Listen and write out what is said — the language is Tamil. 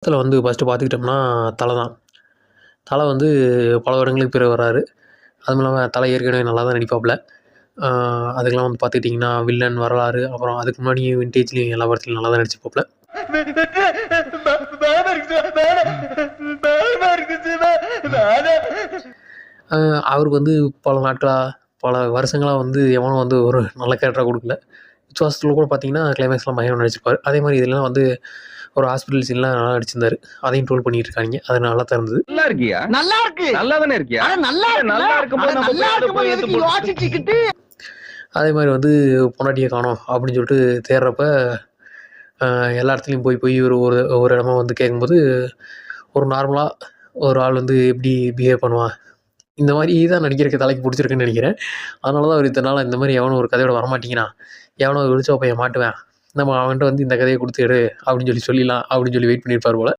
படத்துல வந்து ஃபஸ்ட்டு பார்த்துக்கிட்டோம்னா தல தான். தல வந்து பல வருடங்களுக்கு பிறகு வராரு. அதுவும் இல்லாம தல ஏற்கனவே நல்லா தான் நடிப்பாப்புல. அதுக்கெல்லாம் வந்து பார்த்துக்கிட்டிங்கன்னா, வில்லன், வரலாறு, அப்புறம் அதுக்கு முன்னாடி வின்டேஜ்லேயும் எல்லா படத்துலையும் நல்லா தான் நடிச்சிருப்பாப்புல. அவருக்கு வந்து பல நாட்களா, பல வருஷங்களா வந்து எவனும் வந்து ஒரு நல்ல கேரக்டரா குடுக்கல. விஸ்வாசத்துல கூட பார்த்தீங்கன்னா, கிளைமேக்ஸ்லாம் பயங்கரமா நடிச்சிருப்பாரு. அதே மாரி இதெல்லாம் வந்து ஒரு ஹாஸ்பிட்டல் சீன்லாம் நல்லா நடிச்சிருந்தாரு. அதையும் ட்ரோல் பண்ணிட்டு இருக்காய்ங்க. அது நல்லா தான் இருந்தது. நல்லா இருக்கியா? நல்லா இருக்கு. நல்லா தானே இருக்கியா? அட நல்லா இருக்கு. நல்லா இருக்கும்போது நம்ம நல்லா போய் அத இருக்கும்போது போய் எதுக்கு எடுத்து யோசிச்சுக்கிட்டு அதே மாரி வந்து பொண்டாட்டிய காணோம் அப்படின்னு சொல்லிட்டு தேடுறப்ப, எல்லா இடத்துலயும் போய் போய் ஒரு ஒரு ஒரு இடமா வந்து கேட்கும்போது, ஒரு நார்மலா ஒரு ஆள் வந்து எப்படி பிஹேவ் பண்ணுவான்? இந்த மாரி தான் நடிக்கிறக்கு தலைக்கு புடிச்சிருக்குன்னு நெனைக்கிறேன். அதனால தான் அவரு இத்தன நாளா இந்த மாரி எவனும் ஒரு கதையோட வரமாட்டேங்கிறான். எவனோ ஒரு இளிச்சவா பையன் மாட்டுவான். நம்ம அவன்ட்ட வந்து இந்த கதைய குடுத்து எடு அப்படின்னு சொல்லிடலாம் அப்படின்னு சொல்லி வெயிட் பண்ணியிருப்பார் போல.